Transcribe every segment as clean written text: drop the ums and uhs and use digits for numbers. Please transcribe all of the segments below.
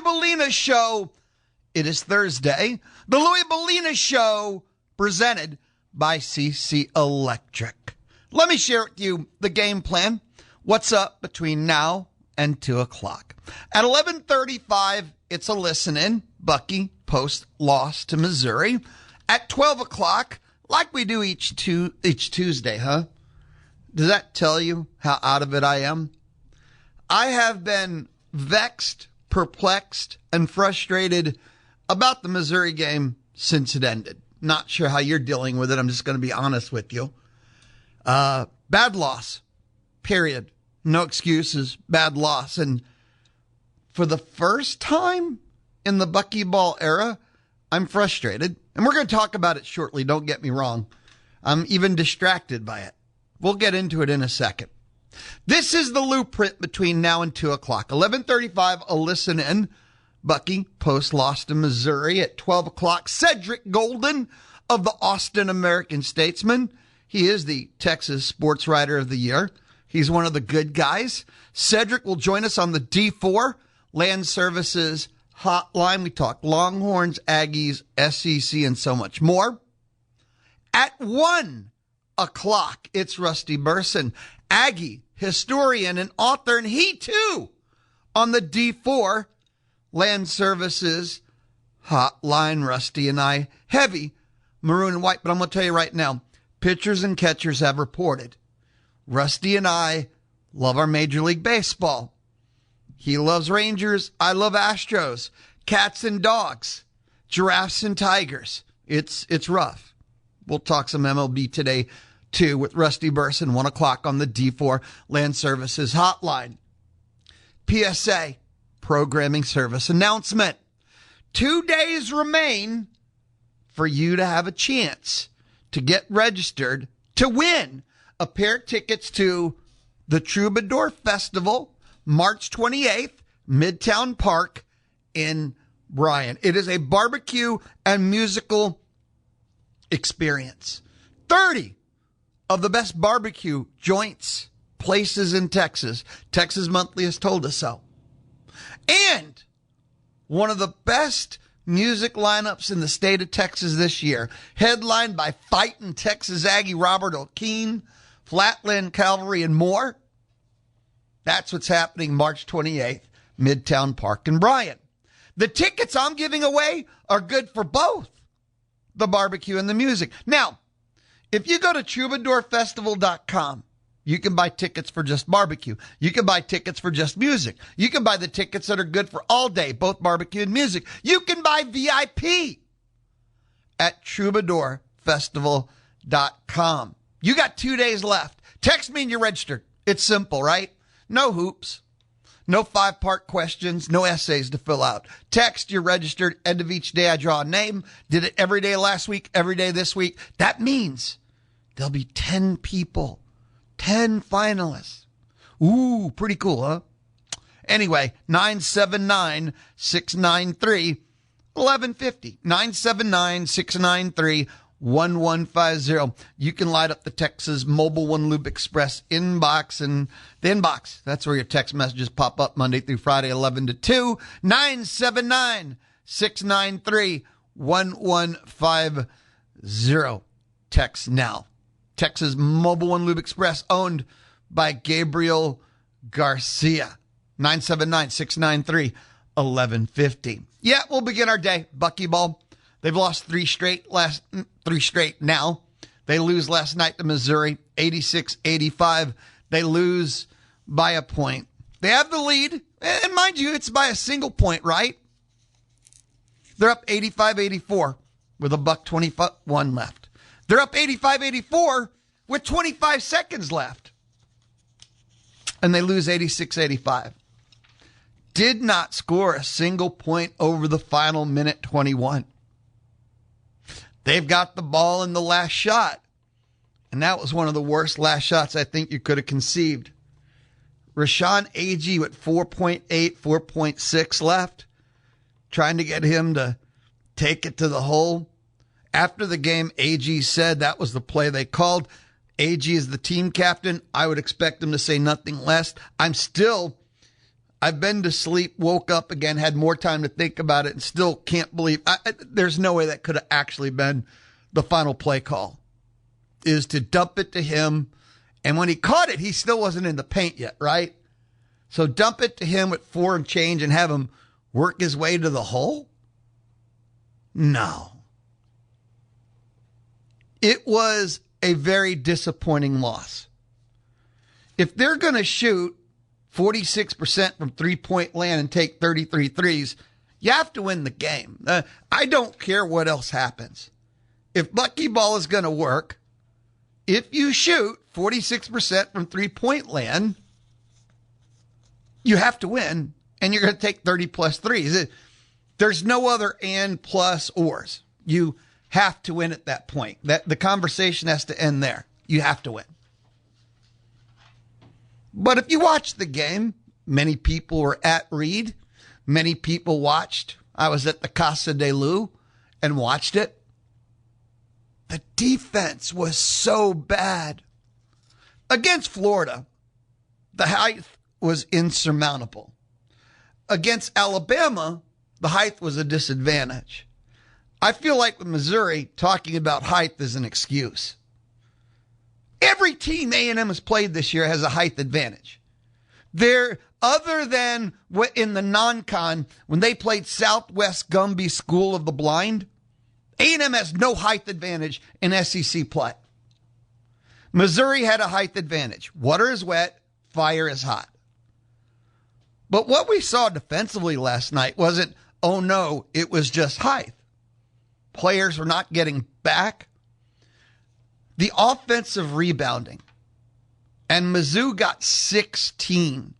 Belina Show. It is Thursday. The Louie Belina Show, presented by CC Electric. Let me share with you the game plan. What's up between now and 2 o'clock. At 11:35, it's a listen-in. Bucky post loss to Missouri. At 12 o'clock, like we do each Tuesday, huh? Does that tell you how out of it I am? I have been vexed, perplexed, and frustrated about the Missouri game since it ended. Not sure how you're dealing with it. I'm just going to be honest with you. Bad loss, period. No excuses, bad loss. And for the first time in the Bucky ball era, I'm frustrated. And we're going to talk about it shortly, don't get me wrong. I'm even distracted by it. We'll get into it in a second. This is the blueprint between now and 2 o'clock. 11:35, a listen in. Bucky post loss to Missouri. At 12 o'clock, Cedric Golden of the Austin American-Statesman. He is the Texas Sports Writer of the Year. He's one of the good guys. Cedric will join us on the D4 Land Services Hotline. We talk Longhorns, Aggies, SEC, and so much more. At 1 o'clock, it's Rusty Burson, Aggie, historian, and author, and he too on the D4 Land Services Hotline. Rusty and I, heavy maroon and white, but I'm going to tell you right now, pitchers and catchers have reported. Rusty and I love our Major League Baseball. He loves Rangers. I love Astros. Cats and dogs. Giraffes and tigers. It's rough. We'll talk some MLB today, too, with Rusty Burson, 1 o'clock on the D4 Land Services Hotline. PSA, Programming Service Announcement. 2 days remain for you to have a chance to get registered to win a pair of tickets to the Troubadour Festival, March 28th, Midtown Park in Bryan. It is a barbecue and musical experience. 30 of the best barbecue joints, places in Texas. Texas Monthly has told us so. And one of the best music lineups in the state of Texas this year, headlined by fighting Texas Aggie Robert O'Keene, Flatland Cavalry, and more. That's what's happening March 28th, Midtown Park in Bryan. The tickets I'm giving away are good for both the barbecue and the music. Now, if you go to troubadourfestival.com, you can buy tickets for just barbecue. You can buy tickets for just music. You can buy the tickets that are good for all day, both barbecue and music. You can buy VIP at troubadourfestival.com. You got 2 days left. Text me and you're registered. It's simple, right? No hoops. No 5-part questions. No essays to fill out. Text, you're registered. End of each day, I draw a name. Did it every day last week, every day this week. That means there'll be 10 people. 10 finalists. Ooh, pretty cool, huh? Anyway, 979-693-1150. 979-693-1150. You can light up the Texas Mobile One Lube Express inbox, and the inbox, that's where your text messages pop up Monday through Friday, 11 to 2. 979-693-1150. Text now. Texas Mobile One Lube Express, owned by Gabriel Garcia. 979-693-1150. Yeah, we'll begin our day. Bucky ball. They've lost three straight now. They lose last night to Missouri, 86-85. They lose by a point. They have the lead. And mind you, it's by a single point, right? They're up 85-84 with a $1:21 left. They're up 85-84 with 25 seconds left. And they lose 86-85. Did not score a single point over the final minute 21. They've got the ball in the last shot. And that was one of the worst last shots I think you could have conceived. Rashawn Agee with 4.8, 4.6 left. Trying to get him to take it to the hole. After the game, Agee said that was the play they called. Agee is the team captain. I would expect him to say nothing less. I'm still I've been to sleep, woke up again, had more time to think about it, and still can't believe there's no way that could have actually been the final play call, is to dump it to him. And when he caught it, he still wasn't in the paint yet, right? So dump it to him with 4 and change and have him work his way to the hole? No. It was a very disappointing loss. If they're going to shoot 46% from three-point land and take 33 threes, you have to win the game. I don't care what else happens. If Bucky ball is going to work, if you shoot 46% from three-point land, you have to win, and you're going to take 30-plus threes. There's no other and, plus, ors. You have to win at that point. The conversation has to end there. You have to win. But if you watch the game, many people were at Reed. Many people watched. I was at the Casa de Lou and watched it. The defense was so bad. Against Florida, the height was insurmountable. Against Alabama, the height was a disadvantage. I feel like with Missouri, talking about height is an excuse. Every team A&M has played this year has a height advantage. Other than in the non-con, when they played Southwest Gumby School of the Blind, A&M has no height advantage in SEC play. Missouri had a height advantage. Water is wet, fire is hot. But what we saw defensively last night wasn't, oh no, it was just height. Players were not getting back. The offensive rebounding, and Mizzou got 16.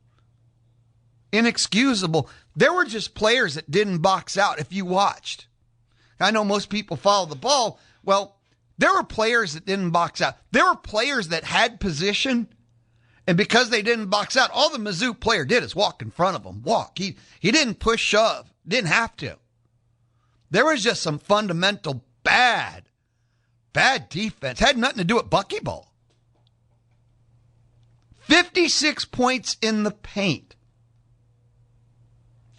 Inexcusable. There were just players that didn't box out if you watched. I know most people follow the ball. Well, there were players that didn't box out. There were players that had position, and because they didn't box out, all the Mizzou player did is walk in front of them. Walk. He didn't push, shove. Didn't have to. There was just some fundamental bad defense. Had nothing to do with Bucky ball. 56 points in the paint.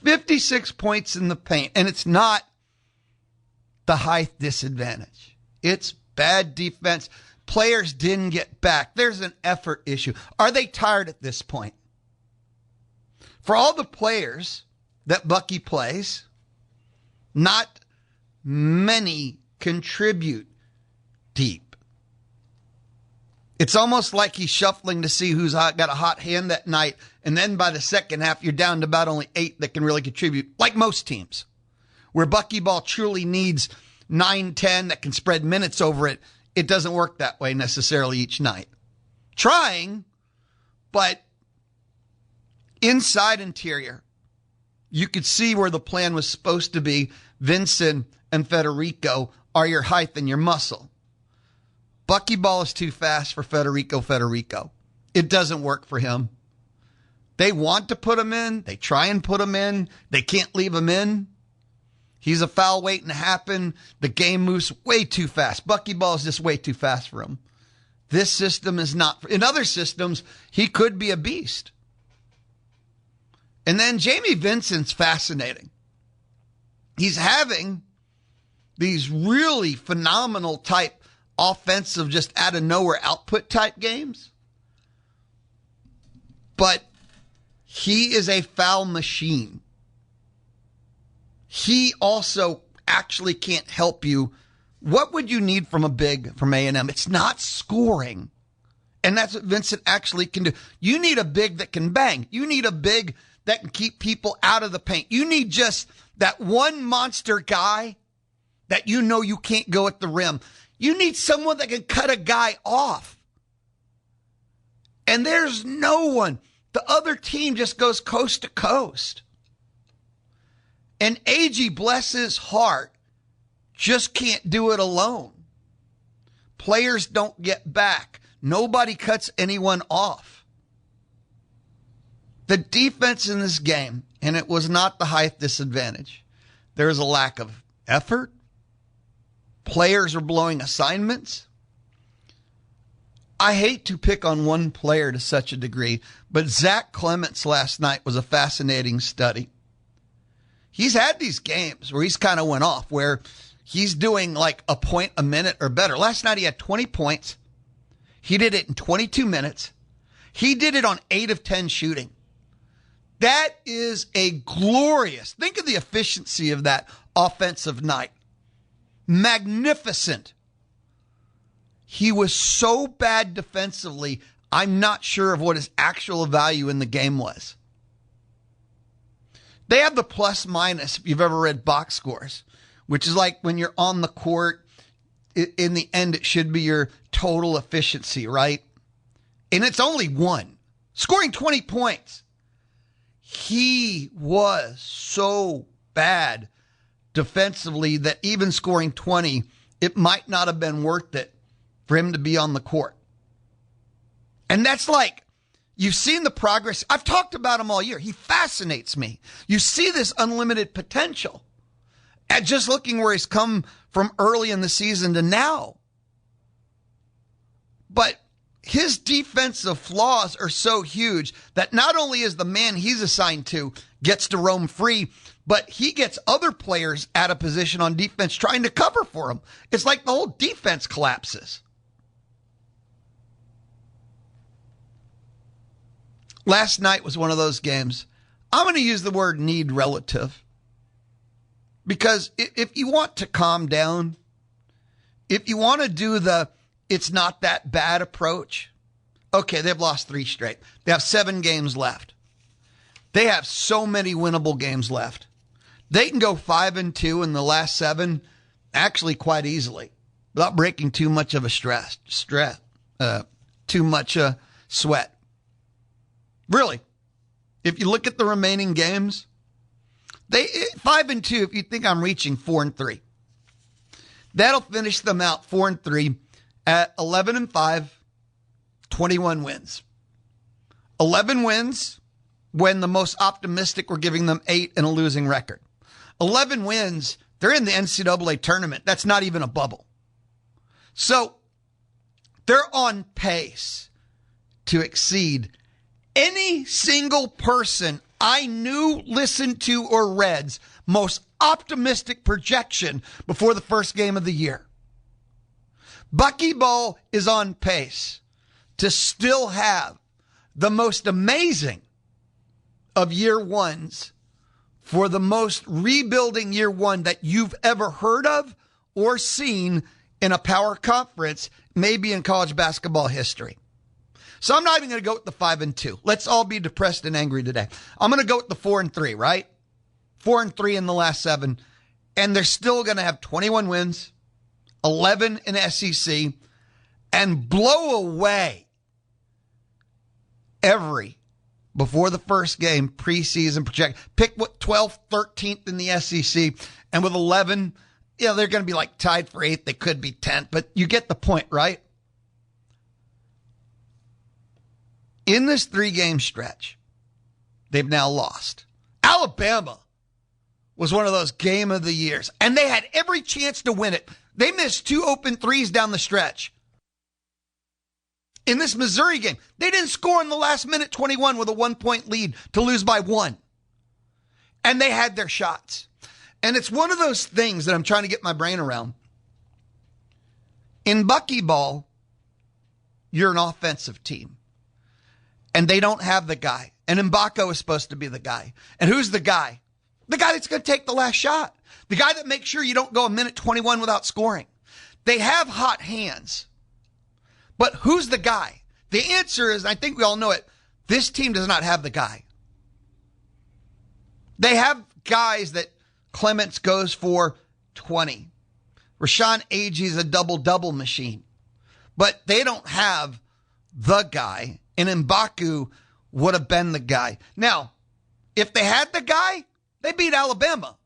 56 points in the paint. And it's not the height disadvantage. It's bad defense. Players didn't get back. There's an effort issue. Are they tired at this point? For all the players that Bucky plays, not many contribute deep. It's almost like he's shuffling to see who's got a hot hand that night, and then by the second half, you're down to about only 8 that can really contribute, like most teams, where Bucky ball truly needs 9, 10 that can spread minutes over it. It doesn't work that way necessarily each night. Trying, but inside interior, you could see where the plan was supposed to be. Vincent and Federico are your height and your muscle. Bucky ball is too fast for Federico. It doesn't work for him. They want to put him in. They try and put him in. They can't leave him in. He's a foul waiting to happen. The game moves way too fast. Bucky ball is just way too fast for him. This system is not. In other systems, he could be a beast. And then Jamie Vincent's fascinating. He's having these really phenomenal type offensive, just out of nowhere output type games. But he is a foul machine. He also actually can't help you. What would you need from a big from A&M? It's not scoring. And that's what Vincent actually can do. You need a big that can bang. You need a big that can keep people out of the paint. You need just that one monster guy that you know you can't go at the rim. You need someone that can cut a guy off. And there's no one. The other team just goes coast to coast. And AG, bless his heart, just can't do it alone. Players don't get back. Nobody cuts anyone off. The defense in this game, and it was not the height disadvantage. There was a lack of effort. Players are blowing assignments. I hate to pick on one player to such a degree, but Zach Clements last night was a fascinating study. He's had these games where he's kind of went off, where he's doing like a point a minute or better. Last night he had 20 points. He did it in 22 minutes. He did it on 8 of 10 shooting. That is a glorious, think of the efficiency of that offensive night. Magnificent. He was so bad defensively, I'm not sure of what his actual value in the game was. They have the plus minus, if you've ever read box scores, which is like when you're on the court, in the end, it should be your total efficiency, right? And it's only 1. Scoring 20 points. He was so bad defensively that even scoring 20, it might not have been worth it for him to be on the court. And that's like, you've seen the progress. I've talked about him all year. He fascinates me. You see this unlimited potential at just looking where he's come from early in the season to now. But his defensive flaws are so huge that not only is the man he's assigned to gets to roam free, but he gets other players out of position on defense trying to cover for him. It's like the whole defense collapses. Last night was one of those games. I'm going to use the word need relative. Because if you want to calm down, if you want to do the it's not that bad approach, okay, they've lost 3 straight. They have 7 games left. They have so many winnable games left. They can go 5-2 in the last 7, actually quite easily, without breaking too much of a sweat. Really, if you look at the remaining games, 5-2. If you think I'm reaching 4-3, that'll finish them out 4-3 at 11-5, 21 wins. 11 wins when the most optimistic were giving them 8 and a losing record. 11 wins, they're in the NCAA tournament. That's not even a bubble. So they're on pace to exceed any single person I knew, listened to, or read's most optimistic projection before the first game of the year. Bucky Ball is on pace to still have the most amazing of year ones for the most rebuilding year one that you've ever heard of or seen in a power conference, maybe in college basketball history. So I'm not even going to go with the 5-2. Let's all be depressed and angry today. I'm going to go with the 4-3, right? 4-3 in the last 7. And they're still going to have 21 wins, 11 in SEC, and blow away every, before the first game, preseason project. Pick what 12th, 13th in the SEC. And with 11, they're going to be like tied for 8th. They could be 10th, but you get the point, right? In this 3-game stretch, they've now lost. Alabama was one of those game of the years, and they had every chance to win it. They missed 2 open threes down the stretch. In this Missouri game, they didn't score in the last minute 21 with a 1-point lead to lose by 1. And they had their shots. And it's one of those things that I'm trying to get my brain around. In Bucky Ball, you're an offensive team. And they don't have the guy. And Mbako is supposed to be the guy. And who's the guy? The guy that's going to take the last shot. The guy that makes sure you don't go a minute 21 without scoring. They have hot hands. But who's the guy? The answer is, I think we all know it, this team does not have the guy. They have guys that Clements goes for 20. Rashawn Agee is a double-double machine. But they don't have the guy. And M'Baku would have been the guy. Now, if they had the guy, they beat Alabama.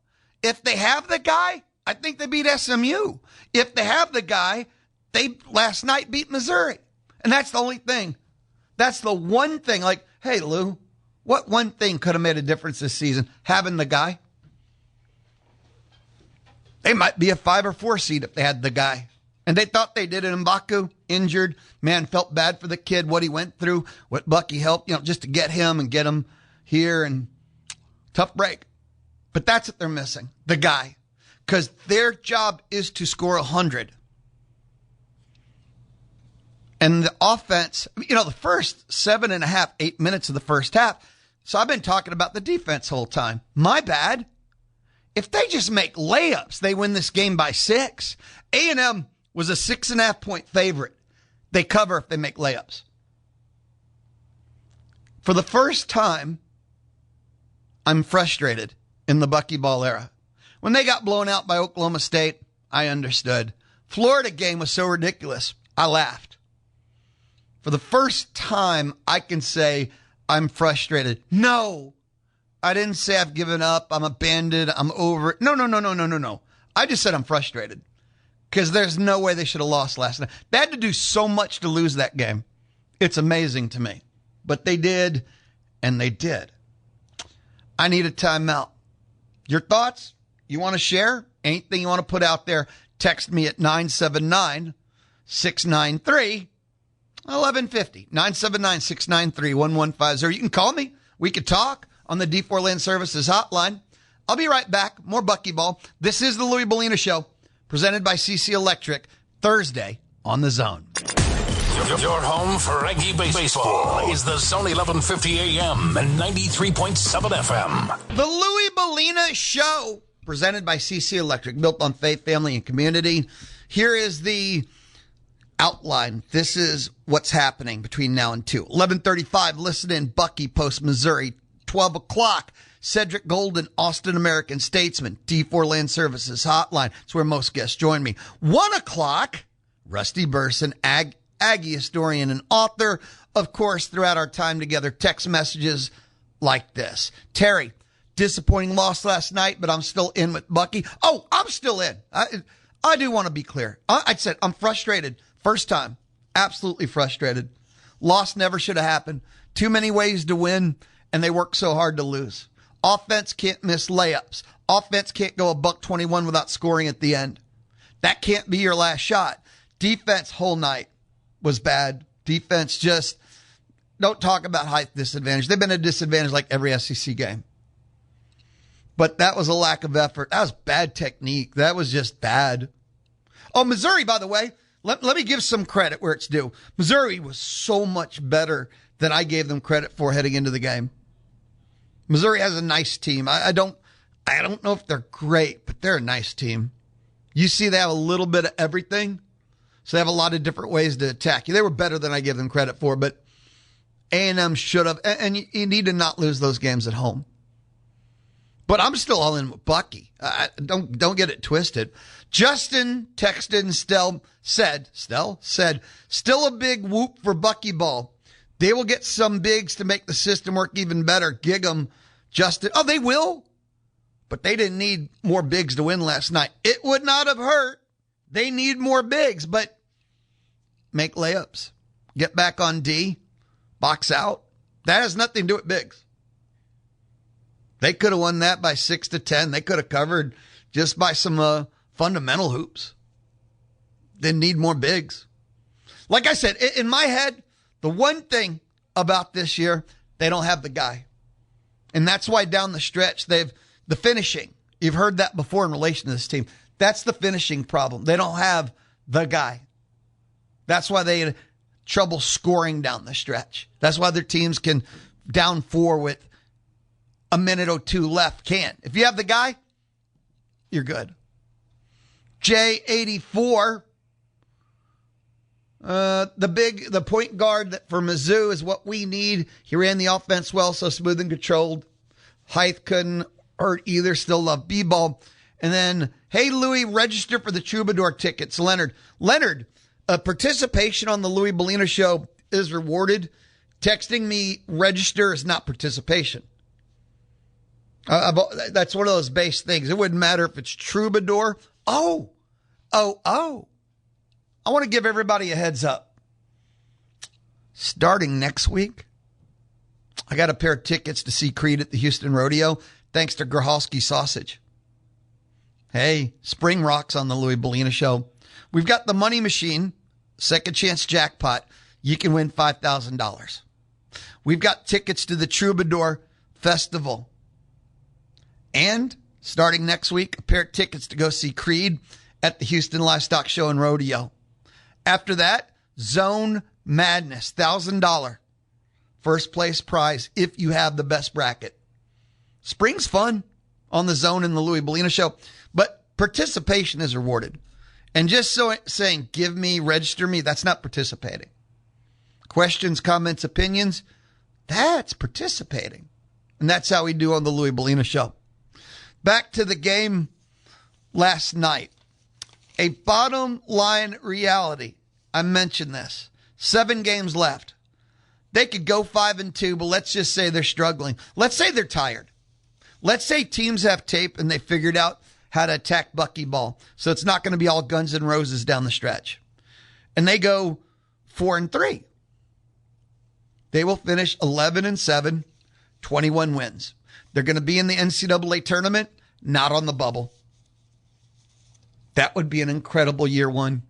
If they have the guy, I think they beat SMU. If they have the guy, they last night beat Missouri. And that's the only thing. That's the one thing. Like, hey, Lou, what one thing could have made a difference this season? Having the guy. They might be a 5 or 4 seed if they had the guy. And they thought they did it. M'Baku, injured. Man, felt bad for the kid, what he went through, what Bucky helped, just to get him and get him here. And tough break. But that's what they're missing, the guy. Because their job is to score 100. And the offense, the first 7.5, 8 minutes of the first half. So I've been talking about the defense whole time. My bad. If they just make layups, they win this game by 6. A&M was a 6.5 point favorite. They cover if they make layups. For the first time, I'm frustrated in the Bucky Ball era. When they got blown out by Oklahoma State, I understood. Florida game was so ridiculous, I laughed. For the first time, I can say I'm frustrated. No, I didn't say I've given up, I'm abandoned, I'm over it. No. I just said I'm frustrated because there's no way they should have lost last night. They had to do so much to lose that game. It's amazing to me. But they did, and they did. I need a timeout. Your thoughts? You want to share? Anything you want to put out there? Text me at 979-693-1150. 979-693-1150. You can call me. We could talk on the D4 Land Services hotline. I'll be right back. More Bucky Ball. This is the Louie Belina Show, presented by CC Electric, Thursday on The Zone. Your home for Aggie baseball is the Zone 1150 AM and 93.7 FM. The Louie Belina Show, presented by CC Electric, built on faith, family, and community. Here is the outline. This is what's happening between now and 2. 11:35, listen in, Bucky Post, Missouri. 12 o'clock, Cedric Golden, Austin American Statesman, D4 Land Services hotline. It's where most guests join me. 1 o'clock, Rusty Burson, Aggie historian and author. Of course, throughout our time together, text messages like this. Terry, disappointing loss last night, but I'm still in with Bucky. Oh, I'm still in. I do want to be clear. I said I'm frustrated. First time. Absolutely frustrated. Loss never should have happened. Too many ways to win, and they work so hard to lose. Offense can't miss layups. Offense can't go $121 without scoring at the end. That can't be your last shot. Defense whole night was bad. Defense just, don't talk about height disadvantage. They've been a disadvantage like every SEC game. But that was a lack of effort. That was bad technique. That was just bad. Oh, Missouri, by the way, let me give some credit where it's due. Missouri was so much better than I gave them credit for heading into the game. Missouri has a nice team. I don't know if they're great, but they're a nice team. You see they have a little bit of everything. So they have a lot of different ways to attack you. They were better than I give them credit for, but A&M should have. And you need to not lose those games at home. But I'm still all in with Bucky. Don't get it twisted. Justin texted and said, still a big whoop for Bucky Ball. They will get some bigs to make the system work even better. Gig 'em, Justin. Oh, they will. But they didn't need more bigs to win last night. It would not have hurt. They need more bigs, but make layups. Get back on D. Box out. That has nothing to do with bigs. They could have won that by 6-10. They could have covered just by some fundamental hoops. They need more bigs. Like I said, in my head, the one thing about this year, they don't have the guy. And that's why down the stretch, the finishing. You've heard that before in relation to this team. That's the finishing problem. They don't have the guy. That's why they had trouble scoring down the stretch. That's why their teams can down 4 with a minute or 2 left. Can't. If you have the guy, you're good. J84. The point guard that for Mizzou is what we need. He ran the offense well, so smooth and controlled. Height couldn't hurt either. Still love B-ball. And then, hey, Louie, register for the Troubadour tickets. Leonard, participation on the Louie Belina Show is rewarded. Texting me register is not participation. That's one of those base things. It wouldn't matter if it's Troubadour. Oh. I want to give everybody a heads up. Starting next week, I got a pair of tickets to see Creed at the Houston Rodeo, thanks to Grohalski Sausage. Hey, spring rocks on the Louie Belina Show. We've got the money machine, second chance jackpot. You can win $5,000. We've got tickets to the Troubadour Festival. And starting next week, a pair of tickets to go see Creed at the Houston Livestock Show and Rodeo. After that, Zone Madness, $1,000 first place prize if you have the best bracket. Spring's fun on the Zone and the Louie Belina Show, but participation is rewarded. And just saying, give me, register me, that's not participating. Questions, comments, opinions, that's participating. And that's how we do on the Louie Belina Show. Back to the game last night. A bottom line reality. I mentioned this. 7 games left. They could go 5-2, but let's just say they're struggling. Let's say they're tired. Let's say teams have tape and they figured out how to attack Bucky ball. So it's not going to be all guns and roses down the stretch. And they go 4-3. They will finish 11-7, 21 wins. They're going to be in the NCAA tournament, not on the bubble. That would be an incredible year one.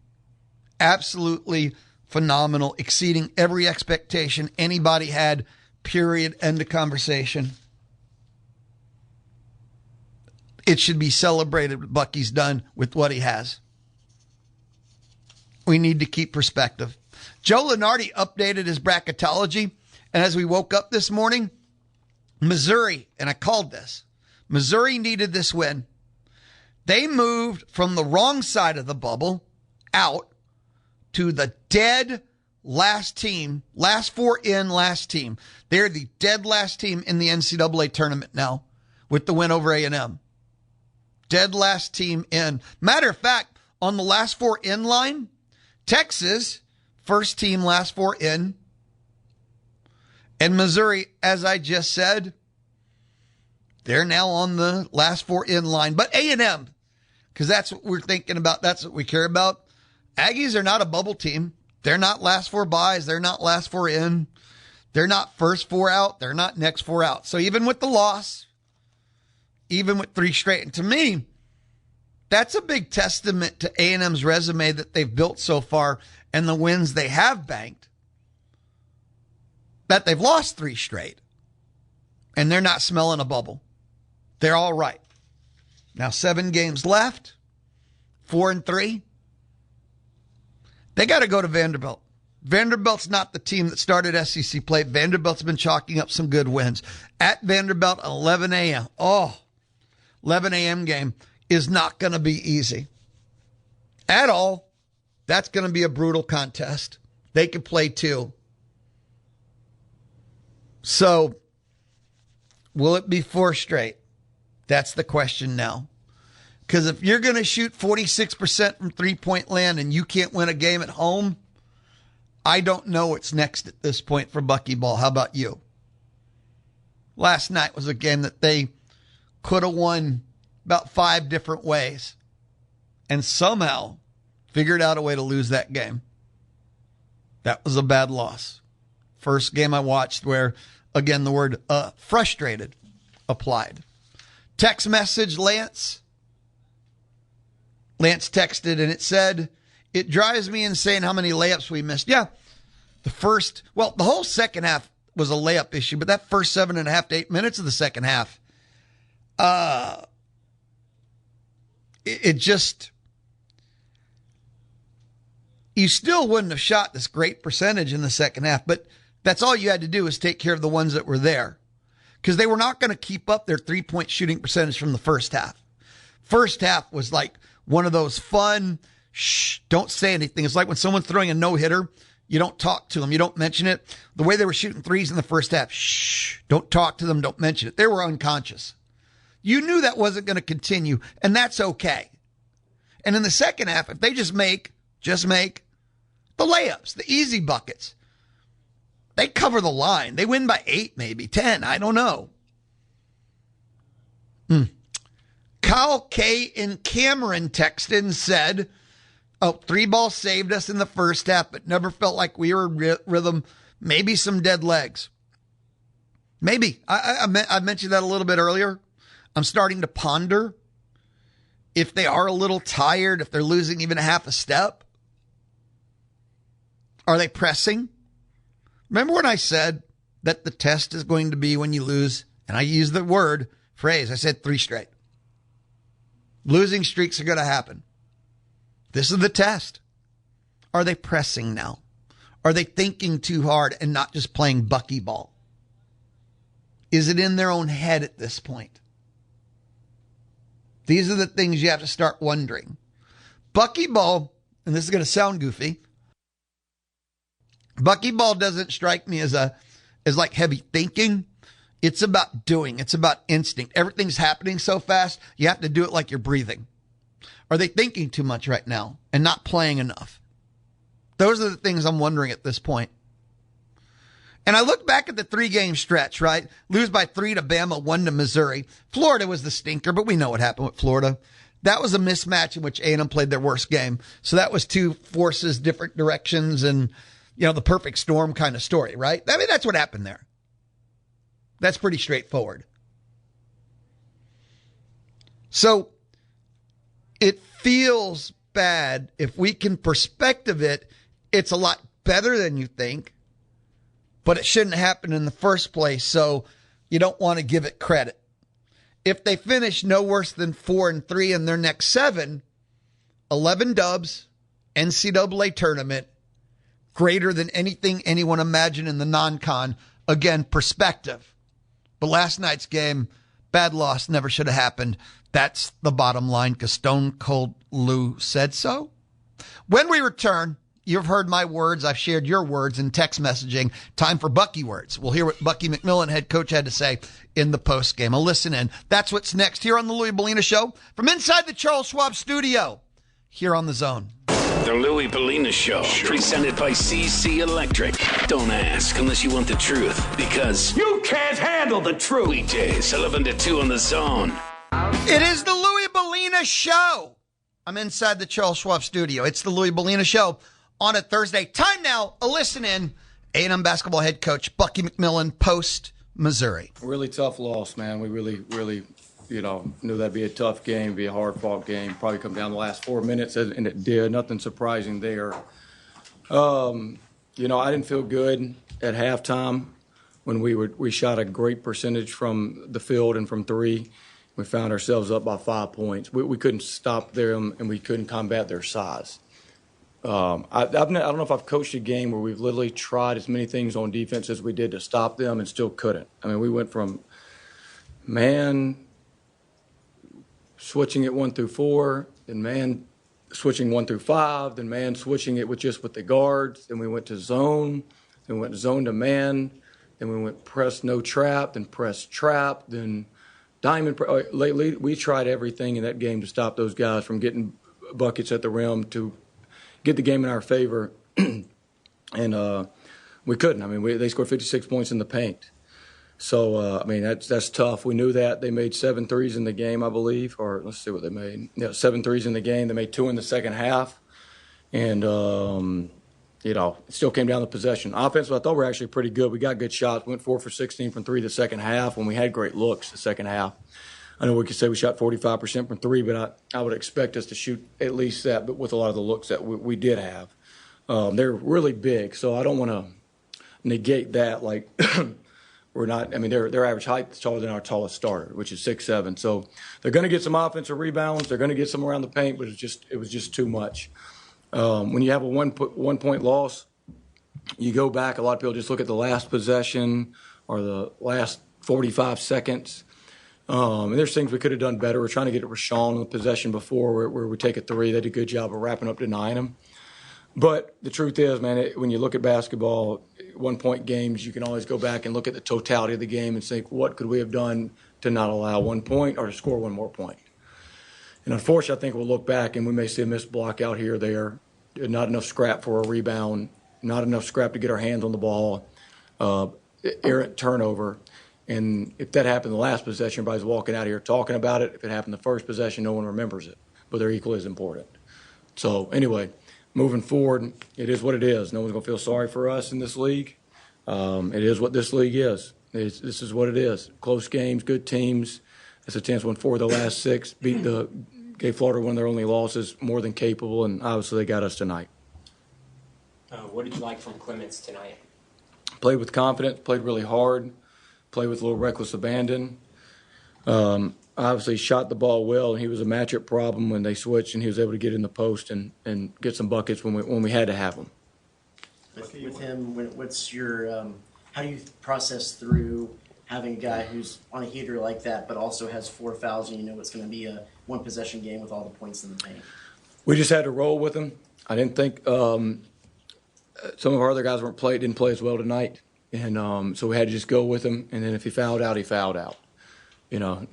Absolutely phenomenal, exceeding every expectation anybody had, period, end of conversation. It should be celebrated what Bucky's done with what he has. We need to keep perspective. Joe Lunardi updated his bracketology, and as we woke up this morning, Missouri, and I called this, Missouri needed this win. They moved from the wrong side of the bubble out to the dead last team, last four in, last team. They're the dead last team in the NCAA tournament now with the win over A&M. Dead last team in. Matter of fact, on the last four in line, Texas, first team, last four in. And Missouri, as I just said, they're now on the last four in line. But A&M, because that's what we're thinking about. That's what we care about. Aggies are not a bubble team. They're not last four buys. They're not last four in. They're not first four out. They're not next four out. So even with the loss, even with 3 straight, and to me, that's a big testament to A&M's resume that they've built so far and the wins they have banked, that they've lost 3 straight and they're not smelling a bubble. They're all right. Now 7 games left, 4-3. They got to go to Vanderbilt. Vanderbilt's not the team that started SEC play. Vanderbilt's been chalking up some good wins. At Vanderbilt, 11 a.m. 11 a.m. game is not going to be easy at all. That's going to be a brutal contest. They could play too. So, will it be 4 straight? That's the question now. Because if you're going to shoot 46% from three-point land and you can't win a game at home, I don't know what's next at this point for Bucky ball. How about you? Last night was a game that they could have won about 5 different ways and somehow figured out a way to lose that game. That was a bad loss. First game I watched where, again, the word frustrated applied. Text message, Lance. Lance texted and it said, it drives me insane how many layups we missed. Yeah, the whole second half was a layup issue, but that first 7.5 to 8 minutes of the second half, you still wouldn't have shot this great percentage in the second half, but that's all you had to do is take care of the ones that were there because they were not going to keep up their 3-point shooting percentage from the first half. First half was like one of those fun, don't say anything. It's like when someone's throwing a no-hitter, you don't talk to them. You don't mention it. The way they were shooting threes in the first half, don't talk to them. Don't mention it. They were unconscious. You knew that wasn't going to continue, and that's okay. And in the second half, if they just make the layups, the easy buckets, they cover the line. They win by 8, maybe 10. I don't know. Kyle K. in Cameron texted and said, 3 balls saved us in the first half, but never felt like we were in rhythm. Maybe some dead legs. Maybe. I mentioned that a little bit earlier. I'm starting to ponder if they are a little tired, if they're losing even a half a step? Are they pressing? Remember when I said that the test is going to be when you lose, and I use the phrase, I said 3 straight. Losing streaks are going to happen. This is the test. Are they pressing now? Are they thinking too hard and not just playing Bucky ball? Is it in their own head at this point? These are the things you have to start wondering. Bucky ball, and this is going to sound goofy, Bucky ball doesn't strike me as like heavy thinking. It's about doing. It's about instinct. Everything's happening so fast, you have to do it like you're breathing. Are they thinking too much right now and not playing enough? Those are the things I'm wondering at this point. And I look back at the 3-game stretch, right? Lose by 3 to Bama, 1 to Missouri. Florida was the stinker, but we know what happened with Florida. That was a mismatch in which A&M played their worst game. So that was 2 forces, different directions, and, the perfect storm kind of story, right? I mean, that's what happened there. That's pretty straightforward. So it feels bad. If we can perspective it, it's a lot better than you think, but it shouldn't happen in the first place. So you don't want to give it credit. If they finish no worse than 4-3 in their next 7, 11 dubs, NCAA tournament, greater than anything anyone imagined in the non-con. Again, perspective. But last night's game, bad loss, never should have happened. That's the bottom line because Stone Cold Lou said so. When we return, you've heard my words. I've shared your words in text messaging. Time for Bucky words. We'll hear what Bucky McMillan, head coach, had to say in the post game. I'll listen in. That's what's next here on the Louie Belina Show from inside the Charles Schwab studio here on The Zone. The Louie Belina Show, presented by CC Electric. Don't ask unless you want the truth, because you can't handle the truth. Weekdays, 11 to 2 on The Zone. It is the Louie Belina Show. I'm inside the Charles Schwab studio. It's the Louie Belina Show on a Thursday. Time now, a listen in. A&M basketball head coach Bucky McMillan, post Missouri. Really tough loss, man. We really knew that'd be a tough game, be a hard-fought game, probably come down the last 4 minutes, and it did. Nothing surprising there. I didn't feel good at halftime when we shot a great percentage from the field and from 3. We found ourselves up by 5 points. We couldn't stop them, and we couldn't combat their size. I don't know if I've coached a game where we've literally tried as many things on defense as we did to stop them and still couldn't. I mean, we went from man switching it 1 through 4, then man switching 1 through 5, then man switching it with the guards. Then we went to zone, then we went zone to man, then we went press no trap, then press trap, then diamond. Lately, we tried everything in that game to stop those guys from getting buckets at the rim to get the game in our favor, and we couldn't. I mean, they scored 56 points in the paint. So, that's tough. We knew that. They made 7 threes in the game, I believe. Or let's see what they made. 7 threes in the game. They made 2 in the second half. And, it still came down to possession. Offensively, I thought we were actually pretty good. We got good shots. We went 4 for 16 from 3 the second half when we had great looks the second half. I know we could say we shot 45% from 3, but I would expect us to shoot at least that, but with a lot of the looks that we did have. They're really big, so I don't want to negate that like – we're not. I mean, their average height is taller than our tallest starter, which is 6'7". So they're going to get some offensive rebounds. They're going to get some around the paint, but it was just too much. When you have a 1 point loss, you go back. A lot of people just look at the last possession or the last 45 seconds. And there's things we could have done better. We're trying to get it Rashawn in the possession before where we take a 3. They did a good job of wrapping up denying them. But the truth is, man, when you look at basketball, 1 point games, you can always go back and look at the totality of the game and think, what could we have done to not allow 1 point or to score 1 more point? And unfortunately, I think we'll look back and we may see a missed block out here or there, not enough scrap for a rebound, not enough scrap to get our hands on the ball, errant turnover. And if that happened the last possession, everybody's walking out here talking about it. If it happened the first possession, no one remembers it. But they're equally as important. So anyway, moving forward, it is what it is. No one's going to feel sorry for us in this league. It is what this league is. This is what it is. Close games, good teams. It's a chance to win 4 of the last 6, beat the gave Florida one of their only losses, more than capable, and obviously they got us tonight. What did you like from Clements tonight? Played with confidence, played really hard, played with a little reckless abandon. Obviously shot the ball well, and he was a matchup problem when they switched, and he was able to get in the post and get some buckets when we had to have them. With him, what's your how do you process through having a guy who's on a heater like that, but also has 4 fouls, and you know it's going to be a one-possession game with all the points in the paint? We just had to roll with him. I didn't think some of our other guys didn't play as well tonight, and so we had to just go with him. And then if he fouled out, he fouled out.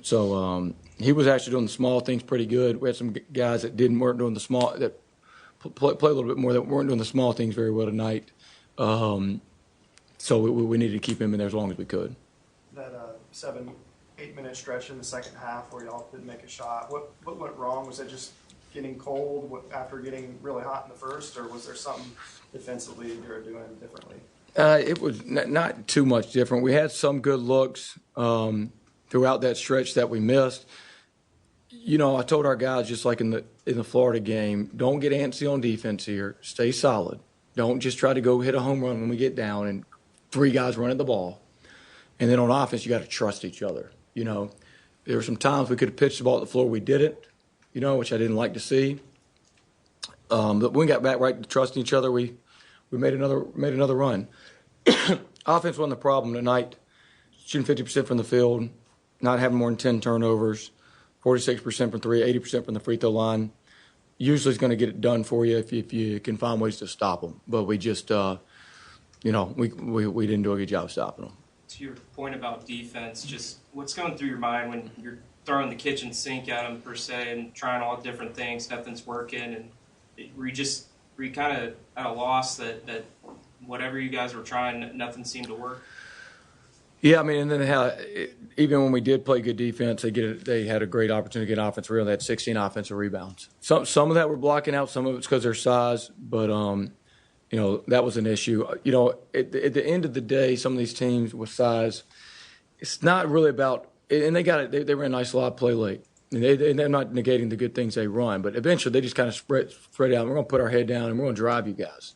So he was actually doing the small things pretty good. We had some guys that weren't doing the small, that play a little bit more, that weren't doing the small things very well tonight. So we needed to keep him in there as long as we could. That 7-8 minute stretch in the second half where y'all didn't make a shot, what went wrong? Was it just getting cold after getting really hot in the first, or was there something defensively you were doing differently? It was not too much different. We had some good looks throughout that stretch that we missed. I told our guys, just like in the Florida game, don't get antsy on defense here. Stay solid. Don't just try to go hit a home run when we get down and 3 guys running the ball. And then on offense, you got to trust each other. There were some times we could have pitched the ball at the floor. We didn't, which I didn't like to see. But when we got back right to trusting each other, we made another run. Offense wasn't the problem tonight. Shooting 50% from the field, not having more than 10 turnovers, 46% from 3, 80% from the free throw line. Usually it's going to get it done for you if you can find ways to stop them. But we just, we didn't do a good job of stopping them. To your point about defense, just what's going through your mind when you're throwing the kitchen sink at them, per se, and trying all different things, nothing's working, and were you kind of at a loss that whatever you guys were trying, nothing seemed to work? Yeah, and then even when we did play good defense, they had a great opportunity to get offense. They had 16 offensive rebounds. Some of that we're blocking out. Some of it's because of their size, but that was an issue. At the end of the day, some of these teams with size, it's not really about. And they got it. They ran a nice lot play late. And they're not negating the good things they run, but eventually they just kind of spread out. We're going to put our head down and we're going to drive you guys.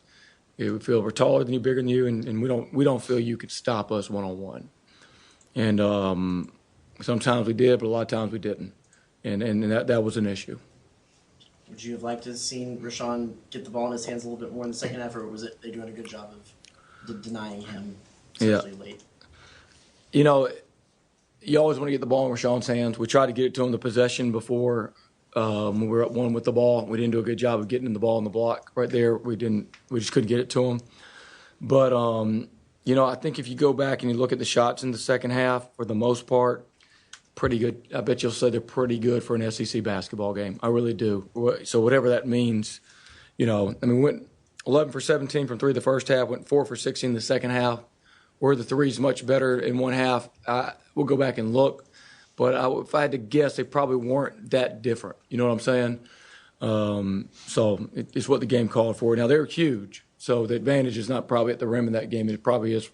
We feel we're taller than you, bigger than you, and we don't feel you could stop us one-on-one. And sometimes we did, but a lot of times we didn't, and that was an issue. Would you have liked to have seen Rashawn get the ball in his hands a little bit more in the second half, or was it they doing a good job of denying him essentially late? You always want to get the ball in Rashawn's hands. We tried to get it to him the possession before when we were up 1 with the ball. We didn't do a good job of getting the ball in the block right there. We just couldn't get it to him. But I think if you go back and you look at the shots in the second half, for the most part, pretty good. I bet you'll say they're pretty good for an SEC basketball game. I really do. So whatever that means, we went 11 for 17 from 3 the first half, went 4 for 16 the second half. Were the threes much better in one half? We'll go back and look. But if I had to guess, they probably weren't that different. You know what I'm saying? So it's what the game called for. Now, they're huge. So the advantage is not probably at the rim in that game. It probably is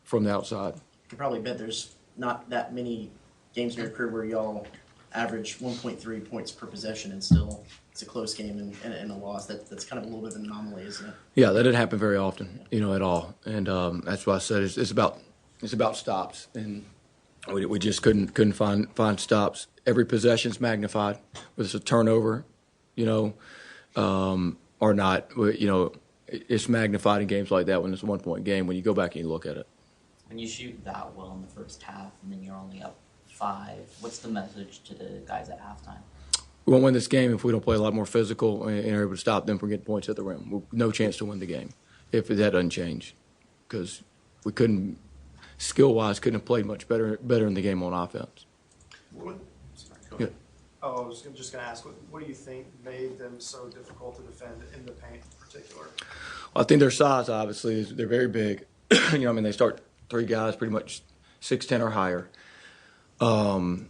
from the outside. You can probably bet there's not that many games in your career where y'all average 1.3 points per possession and still it's a close game and a loss. That's kind of a little bit of an anomaly, isn't it? Yeah, that didn't happen very often, at all. And that's why I said it's about stops. And we just couldn't find stops. Every possession's magnified, whether it's a turnover, or not. It's magnified in games like that when it's a 1-point game when you go back and you look at it. When you shoot that well in the first half and then you're only up 5, what's the message to the guys at halftime? We won't win this game if we don't play a lot more physical and are able to stop them from getting points at the rim. No chance to win the game if that doesn't change, because we couldn't, skill-wise, couldn't have played much better in the game on offense. I was just going to ask, what do you think made them so difficult to defend in the paint in particular? Well, I think their size, obviously, they're very big. They start 3 guys pretty much 6'10" or higher. So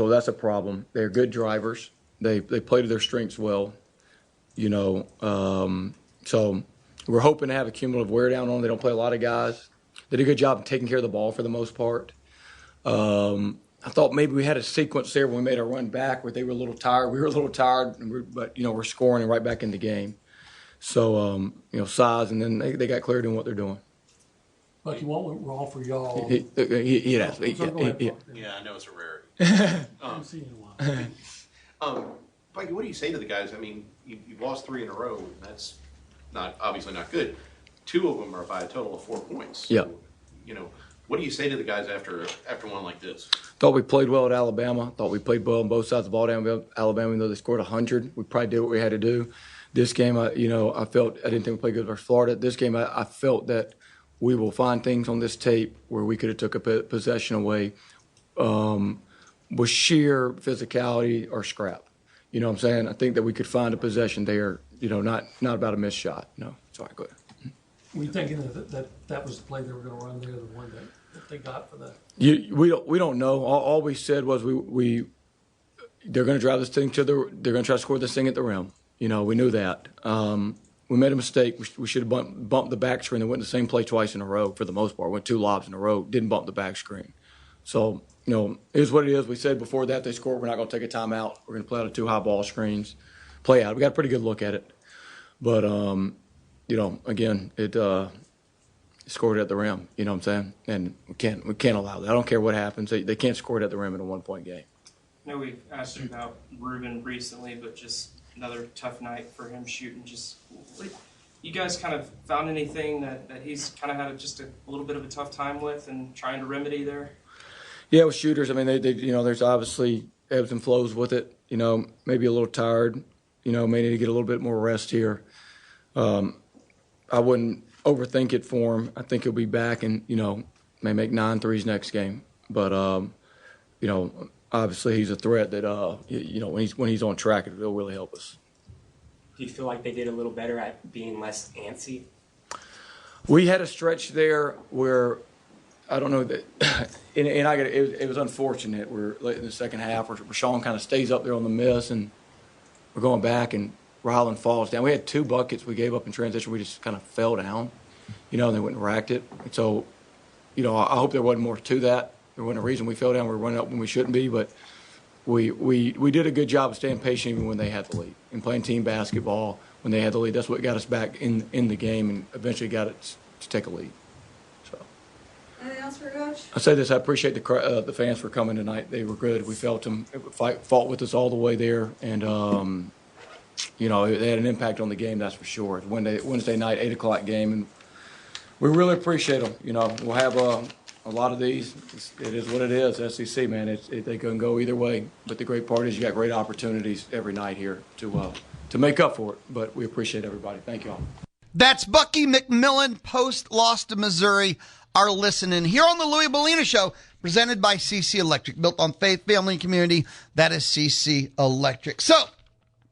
that's a problem. They're good drivers. They play to their strengths well. So we're hoping to have a cumulative wear down on them. They don't play a lot of guys. They did a good job of taking care of the ball for the most part. I thought maybe we had a sequence there when we made our run back where they were a little tired. We were a little tired, but we're scoring and right back in the game. So, size, and then they got clear doing what they're doing. Bucky, what went wrong for y'all? He has. Yeah, I know it's a rarity. I'm seeing a while. Bucky, what do you say to the guys? I mean, you've lost 3 in a row, and that's obviously not good. 2 of them are by a total of 4 points. Yeah. So, what do you say to the guys after one like this? Thought we played well at Alabama. Thought we played well on both sides of the ball down Alabama, even though they scored 100. We probably did what we had to do. This game, I felt I didn't think we played good versus Florida. This game, I felt that we will find things on this tape where we could have took a possession away with sheer physicality or scrap. You know what I'm saying? I think that we could find a possession there, not about a missed shot. No, sorry, go ahead. Were you thinking that was the play they were going to run there, the one that they got for that? We don't know. All we said was they're going to drive this thing they're going to try to score this thing at the rim. We knew that. We made a mistake. We should have bumped the back screen. They went the same play twice in a row for the most part. Went 2 lobs in a row. Didn't bump the back screen. So, it is what it is. We said before that they scored. We're not going to take a timeout. We're going to play out of 2 high ball screens. Play out. We got a pretty good look at it. But, again, it scored at the rim. You know what I'm saying? And we can't allow that. I don't care what happens. They can't score it at the rim in a 1-point game. I know we've asked you about Ruben recently, but just another tough night for him shooting. You guys kind of found anything that he's kind of had just a little bit of a tough time with and trying to remedy there? Yeah, with shooters, I mean, they there's obviously ebbs and flows with it. Maybe a little tired. May need to get a little bit more rest here. I wouldn't overthink it for him. I think he'll be back and, may make 9 threes next game. But, obviously he's a threat that, when he's on track, it'll really help us. Do you feel like they did a little better at being less antsy? We had a stretch there where I don't know that, it was unfortunate. We're late in the second half where Rashawn kind of stays up there on the miss, and we're going back, and Ryland falls down. We had 2 buckets we gave up in transition. We just kind of fell down, and they went and racked it. And so, I hope there wasn't more to that. There wasn't a reason we fell down. We were running up when we shouldn't be, but we did a good job of staying patient even when they had the lead and playing team basketball when they had the lead. That's what got us back in the game and eventually got it to take a lead. So. Anything else for Coach? I say this: I appreciate the fans for coming tonight. They were good. We felt them fought with us all the way there, and they had an impact on the game. That's for sure. It's Wednesday night, 8:00 game, and we really appreciate them. We'll have a lot of these. It is what it is. SEC, man. They can go either way. But the great part is you got great opportunities every night here to make up for it. But we appreciate everybody. Thank you all. That's Bucky McMillan, post loss to Missouri, are listening here on the Louie Belina Show, presented by CC Electric, built on faith, family, and community. That is CC Electric. So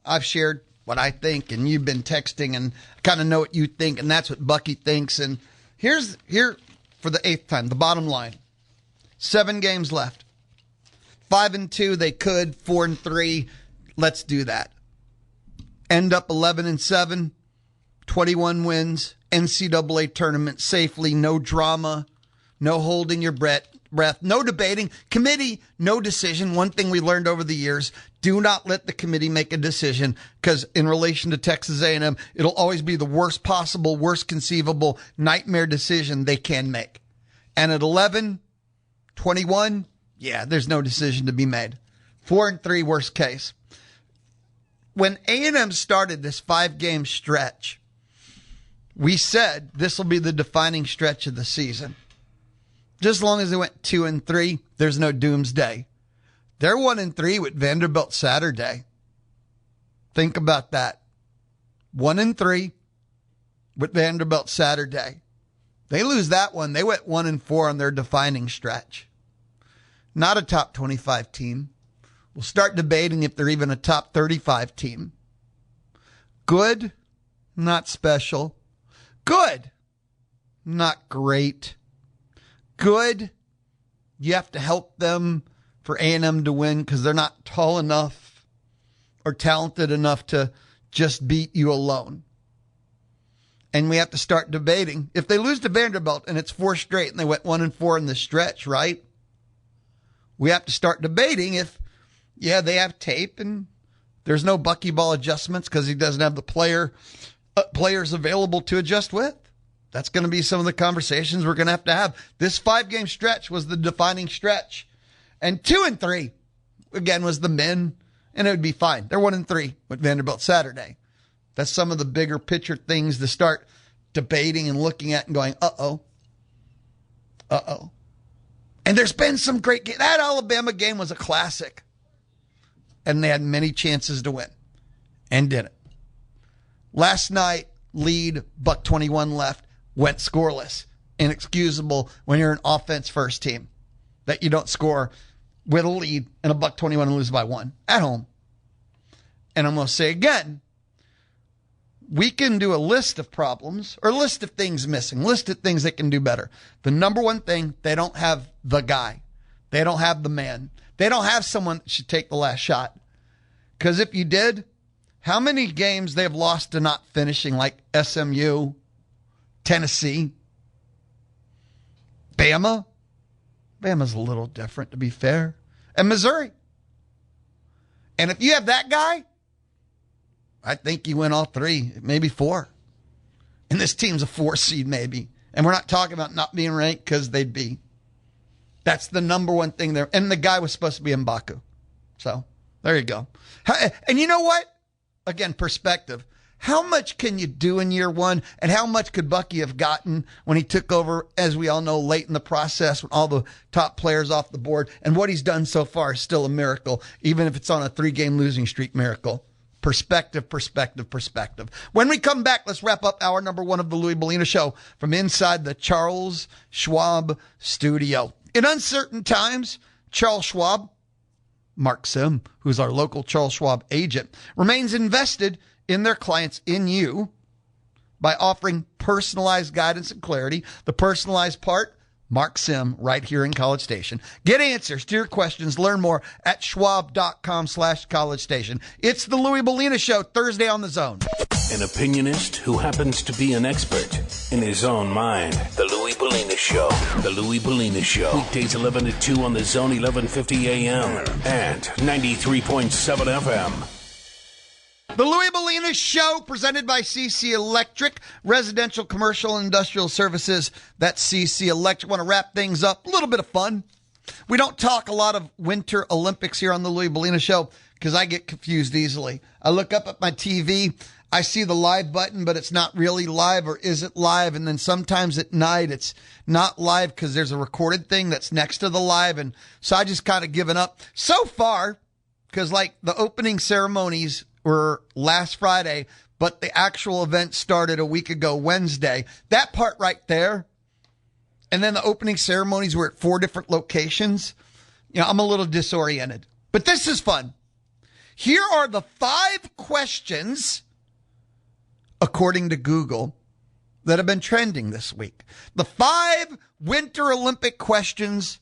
I've shared what I think, and you've been texting and kind of know what you think, and that's what Bucky thinks. And here for the 8th time, the bottom line: 7 games left. 5-2, they could. 4-3, let's do that. End up 11-7, 21 wins, NCAA tournament safely, no drama, no holding your breath, no debating. Committee, no decision. One thing we learned over the years: do not let the committee make a decision, because in relation to Texas A&M, it'll always be the worst possible, worst conceivable nightmare decision they can make. And at 11-21, yeah, there's no decision to be made. 4-3, worst case. When A&M started this 5-game stretch, we said this will be the defining stretch of the season. Just as long as they went 2-3, there's no doomsday. They're 1-3 with Vanderbilt Saturday. Think about that. 1-3 with Vanderbilt Saturday. They lose that one, they went 1-4 on their defining stretch. Not a top 25 team. We'll start debating if they're even a top 35 team. Good, not special. Good, not great. Good, you have to help them for A&M to win because they're not tall enough or talented enough to just beat you alone. And we have to start debating. If they lose to Vanderbilt and it's 4 straight and they went 1-4 in the stretch, right? we have to start debating if, they have tape and there's no Bucky ball adjustments because he doesn't have the players available to adjust with. That's going to be some of the conversations we're going to have. This 5-game stretch was the defining stretch. And 2 and 3, again, was the men, and it would be fine. They're 1 and 3 with Vanderbilt Saturday. That's some of the bigger picture things to start debating and looking at and going, uh-oh. And there's been some great games. That Alabama game was a classic. And they had many chances to win and didn't. Last night, lead, Buck 21 left, went scoreless. Inexcusable when you're an offense first team that you don't score with a lead and a Buck 21 and lose by 1 at home. And I'm going to say again, we can do a list of problems or list of things missing, list of things that can do better. The number one thing, they don't have the guy. They don't have the man. They don't have someone that should take the last shot. Because if you did, how many games they have lost to not finishing, like SMU, Tennessee, Bama? Bama's a little different, to be fair. And Missouri. And if you have that guy, I think you win all 3, maybe 4. And this team's a 4 seed maybe. And we're not talking about not being ranked because they'd be. That's the number one thing there. And the guy was supposed to be M'Baku. So there you go. And you know what? Again, perspective. How much can you do in year 1? And how much could Bucky have gotten when he took over, as we all know, late in the process, when all the top players off the board? And what he's done so far is still a miracle, even if it's on a 3-game losing streak miracle. Perspective. When we come back, let's wrap up hour number 1 of the Louie Belina Show from inside the Charles Schwab studio. In uncertain times, Charles Schwab, Mark Sim, who's our local Charles Schwab agent, remains invested in their clients, in you, by offering personalized guidance and clarity. The personalized part, Mark Sim, right here in College Station. Get answers to your questions. Learn more at schwab.com/College Station. It's the Louie Belina Show, Thursday on the Zone. An opinionist who happens to be an expert in his own mind. The Louie Belina Show. The Louie Belina Show. Weekdays 11 to 2 on the Zone, 1150 AM and 93.7 FM. The Louie Belina Show, presented by CC Electric, residential, commercial, and industrial services. That's CC Electric. Want to wrap things up. A little bit of fun. We don't talk a lot of Winter Olympics here on the Louie Belina Show because I get confused easily. I look up at my TV. I see the live button, but it's not really live, or is it live? And then sometimes at night it's not live because there's a recorded thing that's next to the live. And so I just kind of given up so far because like the opening ceremonies were last Friday, but the actual event started a week ago, Wednesday. That part right there. And then the opening ceremonies were at 4 different locations. I'm a little disoriented, but this is fun. Here are the 5 questions, according to Google, that have been trending this week. The 5 Winter Olympic questions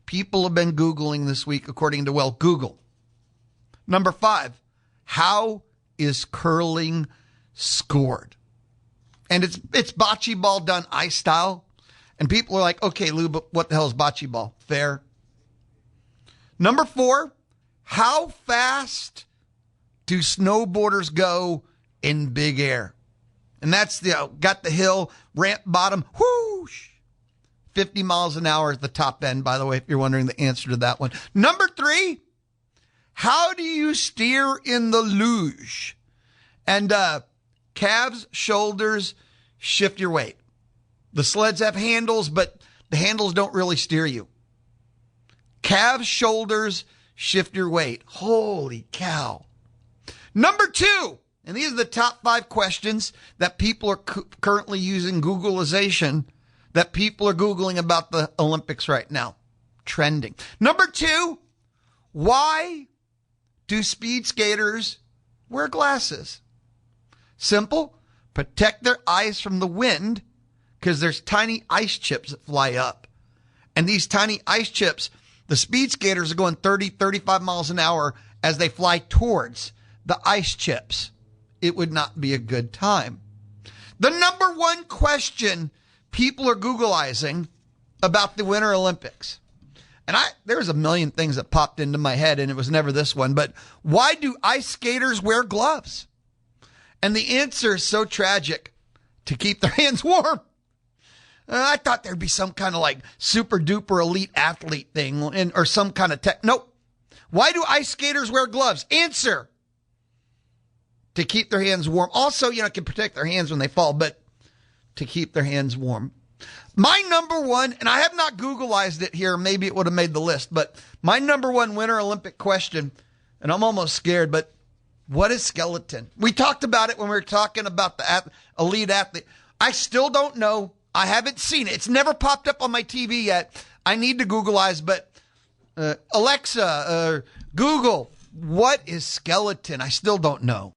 people have been Googling this week, according to, Google. Number 5, how is curling scored? And it's bocce ball done ice style. And people are like, okay, Lou, but what the hell is bocce ball? Fair. Number 4, how fast do snowboarders go in big air? And that's got the hill, ramp bottom, whoosh. 50 miles an hour at the top end, by the way, if you're wondering the answer to that one. Number 3, how do you steer in the luge? And calves, shoulders, shift your weight. The sleds have handles, but the handles don't really steer you. Calves, shoulders, shift your weight. Holy cow. Number 2, and these are the top 5 questions that people are currently using Googleization, that people are Googling about the Olympics right now. Trending. Number 2, why do speed skaters wear glasses? Simple. Protect their eyes from the wind because there's tiny ice chips that fly up. And these tiny ice chips, the speed skaters are going 30, 35 miles an hour as they fly towards the ice chips. It would not be a good time. The number 1 question people are Googleizing about the Winter Olympics. And there's a million things that popped into my head, and it was never this one, but why do ice skaters wear gloves? And the answer is so tragic: to keep their hands warm. I thought there'd be some kind of like super duper elite athlete thing or some kind of tech. Nope. Why do ice skaters wear gloves? Answer: to keep their hands warm. Also, it can protect their hands when they fall, but to keep their hands warm. My number one, and I have not Googleized it here, maybe it would have made the list, but my number one Winter Olympic question, and I'm almost scared, but what is skeleton? We talked about it when we were talking about the elite athlete. I still don't know. I haven't seen it. It's never popped up on my TV yet. I need to Googleize, but Alexa, Google, what is skeleton? I still don't know.